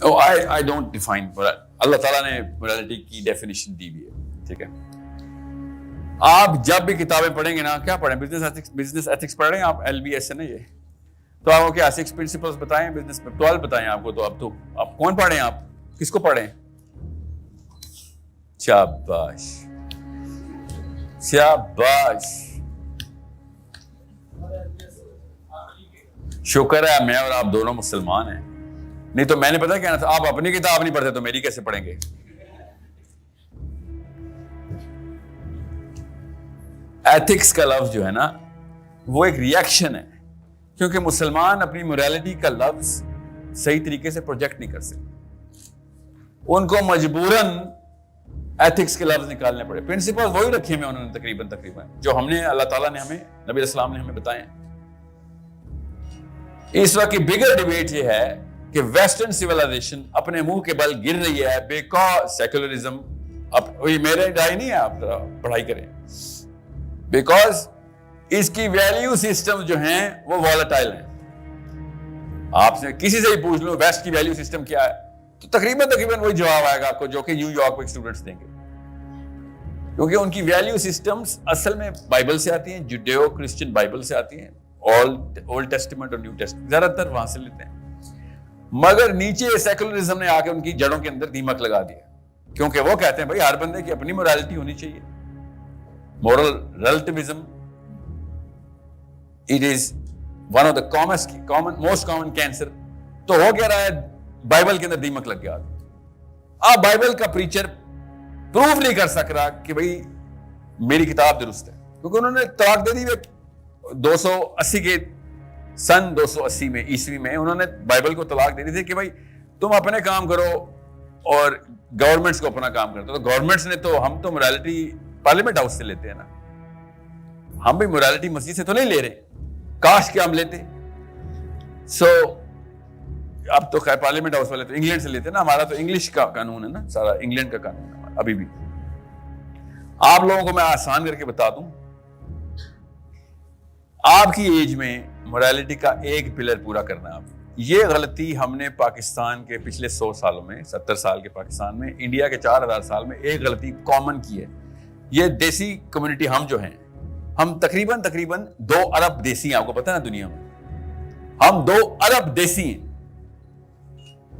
I don't define, اللہ تعالیٰ نے morality کی definition دی ہوئی ہے. ٹھیک ہے, آپ جب بھی کتابیں پڑھیں گے نا, کیا پڑھیں, بزنس ایتھکس پڑھ رہے ہیں آپ, LBS ہے نا یہ, تو آپ کو کیا 6 پرنسپلس بتائیں بزنس میں, 12 بتائیں آپ کو, تو آپ کون پڑھ رہے ہیں, آپ کس کو پڑھ رہے ہیں؟ شاباش شاباش, شکر ہے میں اور آپ دونوں مسلمان ہیں, نہیں تو میں نے پتا کیا تھا, آپ اپنی کتاب نہیں پڑھتے تو میری کیسے پڑھیں گے؟ ایتھکس کا لفظ جو ہے نا وہ ایک ریئیکشن ہے, کیونکہ مسلمان اپنی موریلٹی کا لفظ صحیح طریقے سے پروجیکٹ نہیں کر سکتے, ان کو مجبوراً ایتھکس کے لفظ نکالنے پڑے. پرنسپل وہی رکھے ہوئے انہوں نے تقریباً جو ہم نے, اللہ تعالیٰ نے ہمیں, نبی علیہ السلام نے ہمیں بتائے ہیں. اس وقت کی بگر ڈیبیٹ یہ ہے کہ ویسٹرن سیولائزیشن اپنے منہ کے بل گر رہی ہے بیکاز سیکولرزم, یہ میرے رائے نہیں ہے, آپ ذرا پڑھائی کریں, بیکاز اس کی ویلیو سسٹم جو ہیں وہ والیٹائل ہیں. آپ سے کسی سے ہی پوچھ لو ویسٹ کی ویلیو سسٹم کیا ہے, تو تقریباً وہی جواب آئے گا آپ کو جو کہ نیو یارک میں اسٹوڈنٹس دیں گے, کیونکہ ان کی ویلیو سسٹمز اصل میں بائبل سے آتی ہیں, جوڈیو کرسچن بائبل سے آتی ہیں, اولڈ ٹیسٹمنٹ اور نیو ٹیسٹمنٹ زیادہ تر وہاں سے لیتے ہیں. مگر نیچے سیکولرزم نے آ کے ان کی جڑوں کے اندر دیمک لگا دیا, کیونکہ وہ کہتے ہیں بھائی ہر بندے کی اپنی موریلٹی ہونی چاہیے. Moral relativism it is one of the most common cancer. تو ہو کیا رہا ہے, بائبل کے اندر دیمک لگ گیا. اب بائبل کا پریچر پروف نہیں کر سک رہا کہ بھئی میری کتاب درست ہے, کیونکہ انہوں نے طلاق دے دی. 280 کے سن 280 میں عیسوی میں انہوں نے بائبل کو طلاق دے دی تھی کہ بھئی تم اپنے کام کرو اور گورنمنٹس کو اپنا کام کرتے. تو گورنمنٹس نے تو, ہم تو موریلٹی پارلیمنٹ ہاؤس سے لیتے ہیں نا, ہم بھی موریلٹی مسجد سے تو نہیں لے رہے, کاش کہ ہم لیتے. سو اب تو خیر پارلیمنٹ ہاؤس والے تو انگلینڈ سے لیتے ہیں نا, ہمارا تو انگلش کا قانون ہے نا, سارا انگلینڈ کا قانون ہے ابھی بھی. آپ لوگوں کو میں آسان کر کے بتا دوں, آپ کی ایج میں موریلٹی کا ایک پلر پورا کرنا ہے. آپ یہ غلطی ہم نے پاکستان کے پچھلے 100 سالوں میں, 70 سال کے پاکستان میں, انڈیا کے 4000 سال میں ایک غلطی کامن کی ہے. یہ دیسی کمیونٹی ہم جو ہیں, ہم تقریباً 2 ارب دیسی ہیں, آپ کو پتہ ہے نا دنیا میں ہم 2 ارب دیسی ہیں.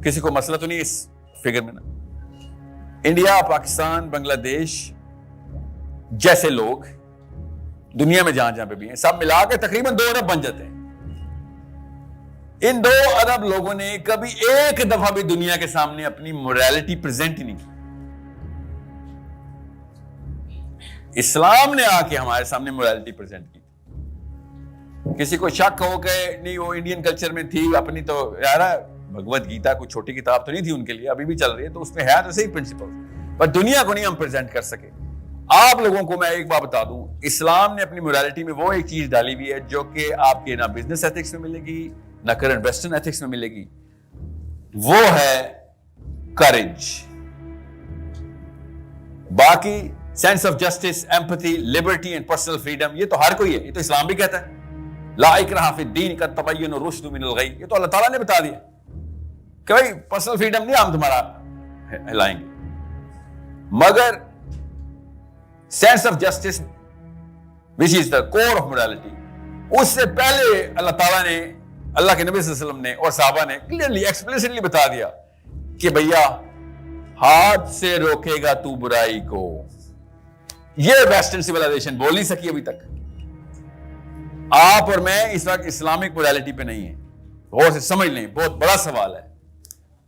کسی کو مسئلہ تو نہیں اس فگر میں نا. انڈیا, پاکستان, بنگلہ دیش جیسے لوگ دنیا میں جہاں پہ بھی ہیں, سب ملا کے تقریباً 2 ارب بن جاتے ہیں. ان 2 ارب لوگوں نے کبھی ایک دفعہ بھی دنیا کے سامنے اپنی موریلٹی پریزنٹ ہی نہیں کی. اسلام نے آ کے ہمارے سامنے موریلٹی پریزنٹ کی. کسی کو شک ہو کہ نہیں وہ انڈین کلچر میں تھی اپنی, تو یار بھگوت گیتا کوئی چھوٹی کتاب تو نہیں تھی ان کے لیے, ابھی بھی چل رہی ہے, تو اس میں ہے تو صحیح پرنسپل, پر دنیا کو نہیں ہم پریزنٹ کر سکے. آپ لوگوں کو میں ایک بات بتا دوں, اسلام نے اپنی موریلٹی میں وہ ایک چیز ڈالی ہوئی ہے جو کہ آپ کے نہ بزنس ایتھکس میں ملے گی نہ کرنٹ ویسٹرن ایتھکس میں ملے گی, وہ ہے کریج. باقی sense of justice, empathy, Liberty and personal freedom, یہ تو ہر کوئی ہے, یہ تو اسلام بھی کہتا ہے. لا اکراہ فی الدین قد تبین الرشد من الغی, یہ تو اللہ تعالیٰ نے بتا دیا کہ بھائی پرسنل فریڈم نہیں ہم تمہارا ہلائیں گے, مگر sense of justice which is the core of morality, اس سے پہلے اللہ تعالیٰ نے, اللہ کے نبی صلی اللہ علیہ وسلم نے اور صحابہ نے کلیئرلی ایکسپلیسٹلی بتا دیا کہ بھیا ہاتھ سے روکے گا تو برائی کو. یہ ویسٹرن سیولائزیشن بول نہیں سکی ابھی تک. آپ اور میں اس وقت اسلامک موریلٹی پہ نہیں ہیں, غور سے سمجھ لیں, بہت بڑا سوال ہے.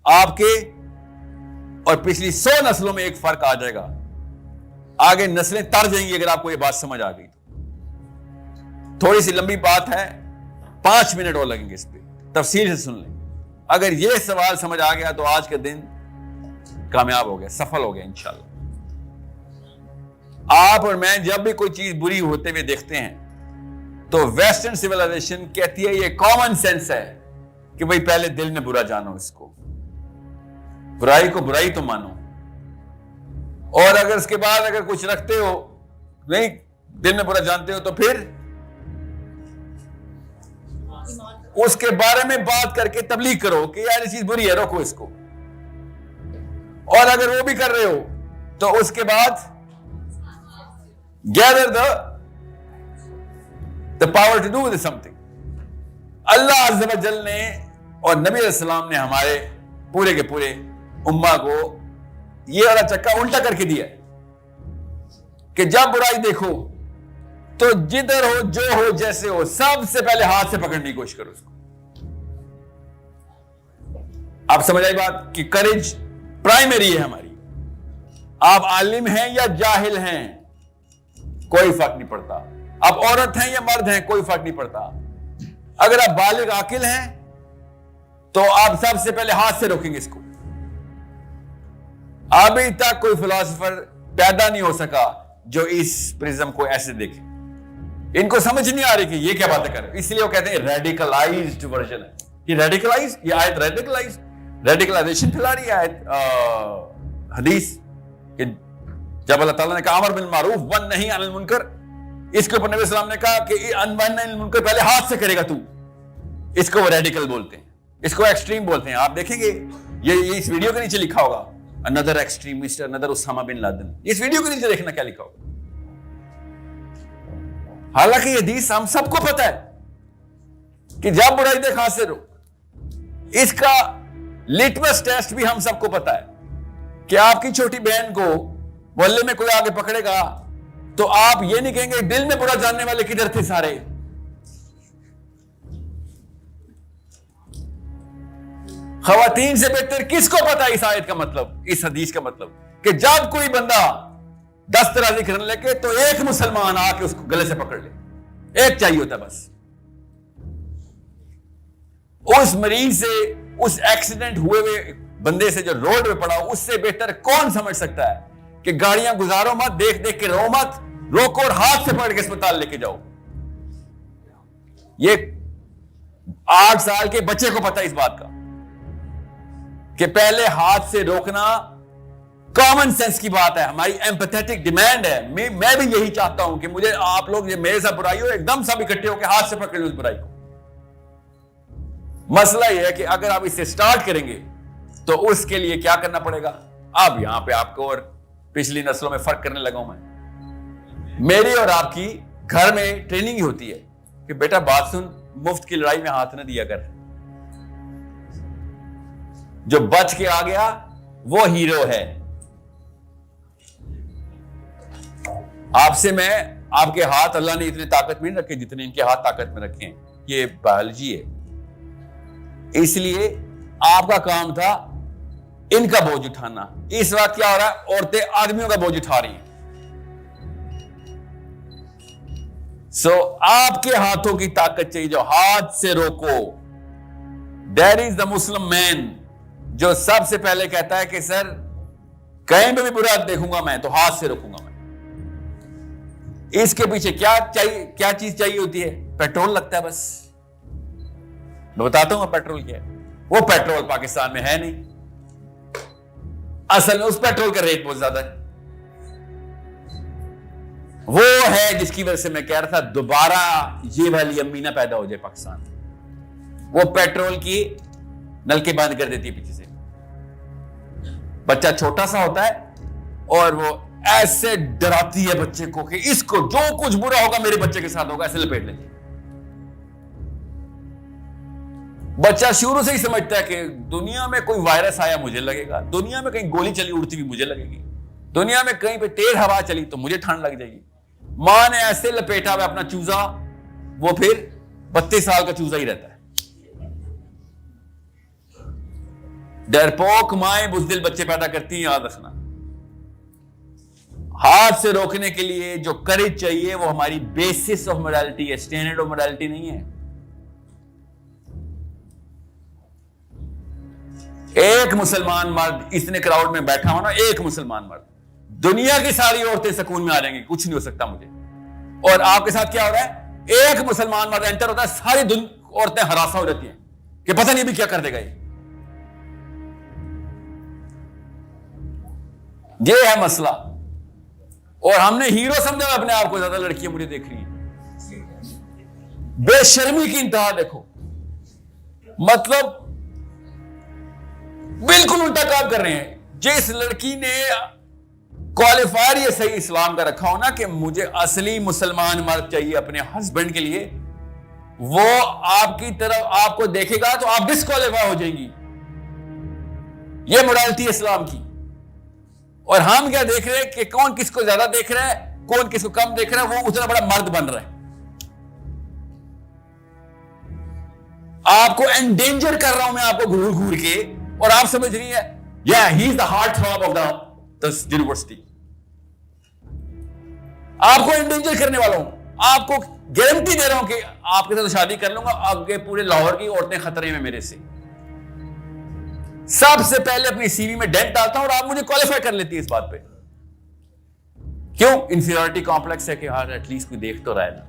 آپ کے اور پچھلی 100 نسلوں میں ایک فرق آ جائے گا, آگے نسلیں تر جائیں گی اگر آپ کو یہ بات سمجھ آ گئی. تھوڑی سی لمبی بات ہے, 5 منٹ اور لگیں گے اس پہ, تفصیل سے سن لیں. اگر یہ سوال سمجھ آ گیا تو آج کا دن کامیاب ہو گیا, سفل ہو گیا انشاءاللہ. آپ اور میں جب بھی کوئی چیز بری ہوتے ہوئے دیکھتے ہیں تو ویسٹرن سیولائزیشن کہتی ہے یہ کامن سینس ہے کہ بھئی پہلے دل میں برا جانو, اس کو برائی کو برائی تو مانو, اور اگر اس کے بعد اگر کچھ رکھتے ہو, نہیں دل میں برا جانتے ہو, تو پھر اس کے بارے میں بات کر کے تبلیغ کرو کہ یار یہ چیز بری ہے, روکو اس کو. اور اگر وہ بھی کر رہے ہو تو اس کے بعد گیدر the power to do with something. اللہ عز و جل نے اور نبی علیہ السلام نے ہمارے پورے کے پورے امہ کو یہ والا چکا الٹا کر کے دیا کہ جب برائی دیکھو تو جدھر ہو جو ہو جیسے ہو سب سے پہلے ہاتھ سے پکڑنے کی کوشش کرو اس کو. آپ سمجھ آئی بات کہ کریج پرائمری ہے ہماری. آپ عالم ہیں یا جاہل ہیں کوئی فرق نہیں پڑتا. آپ عورت ہیں یا مرد ہیں کوئی فرق نہیں پڑتا. اگر آپ بالغ عاقل ہیں تو آپ سب سے پہلے ہاتھ سے روکیں گے اس کو. ابھی تک کوئی فلاسفر پیدا نہیں ہو سکا جو اس پرزم کو ایسے دیکھے. ان کو سمجھ نہیں آ رہی کہ یہ کیا باتیں کر رہے, اس لیے وہ کہتے ہیں ریڈیکلائزڈ ورژن ہے. یہ ریڈیکلائز, یہ آیت ریڈیکلائزیشن پھیلا رہی ہے آیت حدیث کہ جب اللہ تعالیٰ نے کہا امر بالمعروف والنہی عن المنکر, اس کے اوپر نبی السلام نے کہا کہ والنہی عن المنکر پہلے ہاتھ سے کرے گا تو. اس کو وہ ریڈیکل بولتے ہیں, اس کو ایکسٹریم بولتے ہیں. آپ دیکھیں گے یہ اس ویڈیو کے نیچے لکھا ہوگا another extremist, another Osama bin Laden. اس ویڈیو کے نیچے دیکھنا کیا لکھا ہوگا. حالانکہ یہ حدیث ہم سب کو پتا ہے کہ جب برائی دیکھ ہاتھ سے رو. اس کا لٹمس ٹیسٹ بھی ہم سب کو پتا ہے کہ آپ کی چھوٹی بہن کو محلے میں کوئی آگے پکڑے گا تو آپ یہ نہیں کہیں گے دل میں برا جاننے والے کدھر تھے سارے. خواتین سے بہتر کس کو پتا اس آیت کا مطلب, اس حدیث کا مطلب کہ جب کوئی بندہ دست درازی کرنے لگے تو ایک مسلمان آ کے اس کو گلے سے پکڑ لے. ایک چاہیے ہوتا بس. اس مریض سے, اس ایکسیڈنٹ ہوئے بندے سے جو روڈ پہ پڑا, اس سے بہتر کون سمجھ سکتا ہے کہ گاڑیاں گزارو مت, دیکھ دیکھ کے رو مت, روکو اور ہاتھ سے پکڑ کے اسپتال لے کے جاؤ. یہ 8 سال کے بچے کو پتا اس بات کا کہ پہلے ہاتھ سے روکنا کامن سینس کی بات ہے, ہماری ایمپیتھیٹک ڈیمانڈ ہے. میں بھی یہی چاہتا ہوں کہ مجھے آپ لوگ یہ میرے ساتھ برائی ہو ایک دم سب اکٹھے ہو کے ہاتھ سے پکڑ لیں اس برائی کو. مسئلہ یہ ہے کہ اگر آپ اس سے سٹارٹ کریں گے تو اس کے لیے کیا کرنا پڑے گا. اب یہاں پہ آپ کو اور پچھلی نسلوں میں فرق کرنے لگا ہوں میں. میری اور آپ کی گھر میں ٹریننگ ہی ہوتی ہے کہ بیٹا بات سن, مفت کی لڑائی میں ہاتھ نہ دیا کر. جو بچ کے آ گیا وہ ہیرو ہے. آپ سے میں, آپ کے ہاتھ اللہ نے اتنے طاقت میں نہیں رکھے جتنے ان کے ہاتھ طاقت میں رکھے ہیں. یہ بایولوجی ہے. اس لیے آپ کا کام تھا ان کا بوجھ اٹھانا. اس وقت کیا ہو رہا ہے, عورتیں آدمیوں کا بوجھ اٹھا رہی ہیں. آپ کے ہاتھوں کی طاقت چاہیے جو ہاتھ سے روکو. There is the Muslim man جو سب سے پہلے کہتا ہے کہ سر کہیں پہ بھی برا دیکھوں گا میں تو ہاتھ سے رکھوں گا میں. اس کے پیچھے کیا چاہیے, کیا چیز چاہیے ہوتی ہے؟ پیٹرول لگتا ہے بس. میں بتاتا ہوں پیٹرول کیا ہے. وہ پیٹرول پاکستان میں ہے نہیں. اصل میں اس پیٹرول کا ریٹ بہت زیادہ ہے. وہ ہے جس کی وجہ سے میں کہہ رہا تھا دوبارہ یہ والی امی نہ پیدا ہو جائے پاکستان میں. وہ پیٹرول کی نلکے بند کر دیتی ہے پیچھے سے. بچہ چھوٹا سا ہوتا ہے اور وہ ایسے ڈراتی ہے بچے کو کہ اس کو جو کچھ برا ہوگا میرے بچے کے ساتھ ہوگا, ایسے لپیٹ لیتی ہے. بچہ شروع سے ہی سمجھتا ہے کہ دنیا میں کوئی وائرس آیا مجھے لگے گا, دنیا میں کہیں گولی چلی اڑتی ہوئی مجھے لگے گی, دنیا میں کہیں پہ تیز ہوا چلی تو مجھے ٹھنڈ لگ جائے گی. ماں نے ایسے لپیٹا ہوا اپنا چوزا, وہ پھر 32 سال کا چوزا ہی رہتا ہے. ڈرپوک مائیں بزدل بچے پیدا کرتی ہیں, یاد رکھنا. ہاتھ سے روکنے کے لیے جو کریج چاہیے وہ ہماری بیسس آف موڈیلٹی ہے, اسٹینڈرڈ آف موڈیلٹی نہیں ہے. ایک مسلمان مرد اتنے کراؤڈ میں بیٹھا ہو نا, ایک مسلمان مرد, دنیا کی ساری عورتیں سکون میں آ جائیں گی, کچھ نہیں ہو سکتا مجھے. اور آپ کے ساتھ کیا ہو رہا ہے, ایک مسلمان مرد انٹر ہوتا ہے, ساری عورتیں ہراساں ہو جاتی ہیں کہ پتہ نہیں ابھی کیا کر دے گا. یہ ہے مسئلہ. اور ہم نے ہیرو سمجھا اپنے آپ کو, زیادہ لڑکیاں مجھے دیکھ رہی ہیں. بے شرمی کی انتہا دیکھو. مطلب بالکل الٹا کام کر رہے ہیں. جس لڑکی نے کوالیفائر یہ صحیح اسلام کا رکھا ہو نا کہ مجھے اصلی مسلمان مرد چاہیے اپنے ہسبینڈ کے لیے، وہ آپ کی طرف آپ کو دیکھے گا تو آپ ڈسکوالیفائی ہو جائیں گی. یہ مورالٹی اسلام کی. اور ہم کیا دیکھ رہے ہیں کہ کون کس کو زیادہ دیکھ رہا ہے، کون کس کو کم دیکھ رہا ہے، وہ اتنا بڑا مرد بن رہا ہے. آپ کو انڈینجر کر رہا ہوں میں آپ کو گھور گھور کے، اور آپ سمجھ رہی ہیں he is the heart throb of the university. آپ کو انڈینجر کرنے والا ہوں، آپ کو گارنٹی دے رہا ہوں کہ آپ کے ساتھ شادی کر لوں گا، آگے پورے لاہور کی عورتیں خطرے میں میرے سے. سب سے پہلے اپنی سی وی میں ڈینٹ ڈالتا ہوں اور آپ مجھے کوالیفائی کر لیتی ہے اس بات پہ. کیوں؟ انفیریورٹی کمپلیکس ہے کہ ہاں ایٹ لیسٹ کوئی دیکھ تو رہا ہے نا.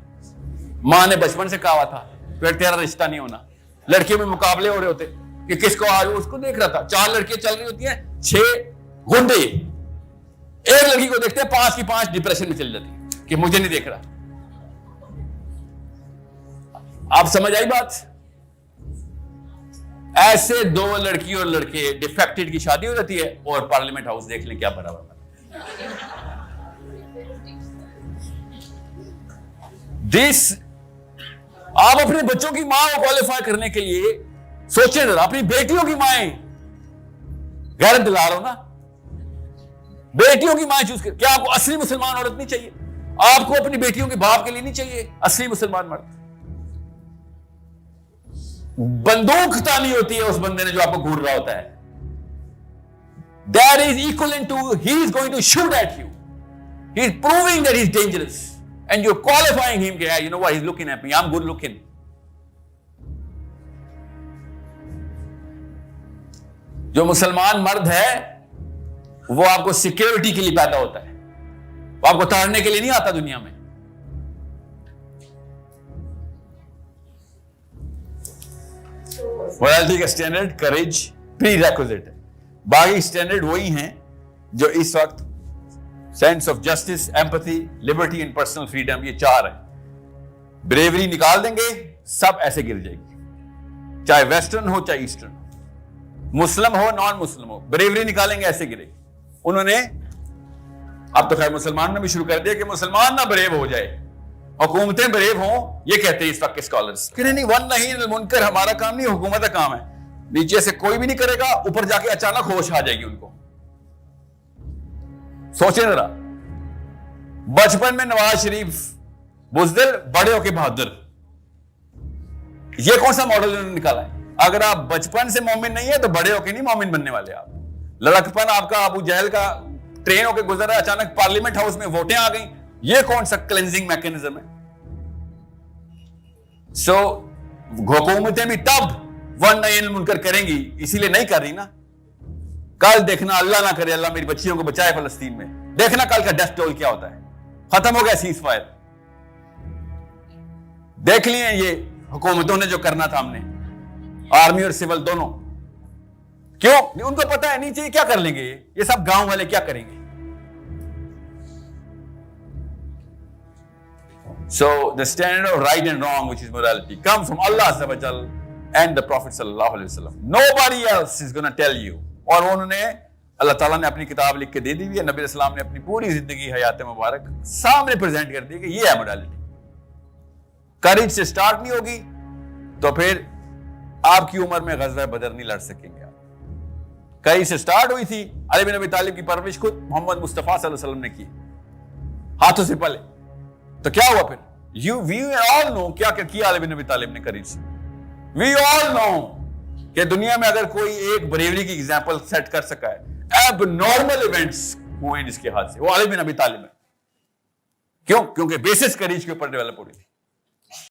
ماں نے بچپن سے کہا ہوا تھا پھر تیرا رشتہ نہیں ہونا. لڑکیوں میں مقابلے ہو رہے ہوتے کہ کس کو آج اس کو دیکھ رہا تھا. 4 لڑکیاں چل رہی ہوتی ہیں، 6 گنڈے ایک لڑکی کو دیکھتے ہیں، 5 کی 5 ڈپریشن میں چل جاتی ہے کہ مجھے نہیں دیکھ رہا. آپ سمجھ آئی بات؟ ایسے 2 لڑکی اور لڑکے ڈیفیکٹڈ کی شادی ہو جاتی ہے اور پارلیمنٹ ہاؤس دیکھ لیں کیا برابر. دس آپ اپنے بچوں کی ماں کو کوالیفائی کرنے کے لیے سوچیں ذرا. اپنی بیٹیوں کی مائیں غیرت دلا رہا ہو نا، بیٹیوں کی مائیں چوز کر. کیا آپ کو اصلی مسلمان عورت نہیں چاہیے؟ آپ کو اپنی بیٹیوں کے باپ کے لیے نہیں چاہیے اصلی مسلمان مرد؟ بندوق تانی ہوتی ہے اس بندے نے جو آپ کو گھور رہا ہوتا ہے. That is equivalent to he is going to shoot at you. He is proving that he is dangerous. And you're qualifying him, yeah, you know what, he's looking at me, I'm good looking. جو مسلمان مرد ہے وہ آپ کو security کے لیے پیدا ہوتا ہے، وہ آپ کو تاڑنے کے لیے نہیں آتا دنیا میں. morality کا سٹینڈرڈ کریج پری ریکوزٹ ہے. باقی سٹینڈرڈ وہی ہیں جو اس وقت sense of justice, empathy, Liberty and personal freedom, یہ 4 ہیں. بریوری نکال دیں گے سب ایسے گر جائے گی، چاہے ویسٹرن ہو چاہے ایسٹرن، مسلم ہو نان مسلم ہو، بریوری نکالیں گے ایسے گرے گی. انہوں نے اب تو خیر مسلمان نے بھی شروع کر دیا کہ مسلمان نہ بریو ہو جائے، حکومتیں بریو ہوں. یہ کہتے ہیں اس وقت کے اسکالرس کہ نہیں ون نہیں المنکر ہمارا کام نہیں، حکومت کا کام ہے. نیچے سے کوئی بھی نہیں کرے گا، اوپر جا کے اچانک ہوش آ جائے گی ان کو. سوچیں ذرا، بچپن میں نواز شریف بزدل، بڑے ہو کے بہادر، یہ کون سا ماڈل انہوں نے نکالا ہے؟ اگر آپ بچپن سے مومن نہیں ہے تو بڑے ہو کے نہیں مومن بننے والے. آپ لڑکپن آپ کا ابو جہل کا ٹرین ہو کے گزر رہا ہے، اچانک پارلیمنٹ ہاؤس میں ووٹیں آ گئیں، یہ کون سا کلینزنگ میکینزم ہے؟ سو حکومتیں بھی تب ون نئی منکر کریں گی، اسی لیے نہیں کر رہی نا. کل دیکھنا، اللہ نہ کرے اللہ میری بچیوں کو بچائے فلسطین میں، دیکھنا کل کا ڈیتھ ٹول کیا ہوتا ہے. ختم ہو گیا سیز فائر. دیکھ لیے یہ حکومتوں نے جو کرنا تھا، ہم نے آرمی اور سول دونوں. کیوں؟ ان کو پتا ہے نہیں چاہیے کیا کر لیں گے، یہ سب گاؤں والے کیا کریں گے. So the standard of right and wrong, which is morality, comes from Allah Azza wa Jal and the Prophet sallallahu alaihi wasallam. Nobody else is going to tell you. اور انہوں نے اللہ تعالیٰ نے اپنی کتاب لکھ کے دے دی ہوئی ہے، نبی علیہ السلام نے اپنی پوری زندگی حیات مبارک سامنے پریزنٹ کر دی کہ یہ ہے morality. کریج سے سٹارٹ نہیں ہوگی تو پھر آپ کی عمر میں غزوہ بدر نہیں لڑ سکیں گے. کریج سے سٹارٹ ہوئی تھی، علی بن ابی طالب کی پرورش خود محمد مصطفیٰ صلی اللہ علیہ وسلم نے کی ہاتھوں سے پلے. تو کیا ہوا پھر؟ we all know کیا کیا علی بن ابی طالب نے کریج سے. we all know کہ دنیا میں اگر کوئی ایک بریوری کی ایگزامپل سیٹ کر سکا ہے، اب نارمل ایونٹس ہوئے جس کے ہاتھ سے، وہ علی بن ابی طالب ہے. کیوں؟ کیونکہ بیسس کریج کے اوپر ڈیولپ ہو رہی تھی.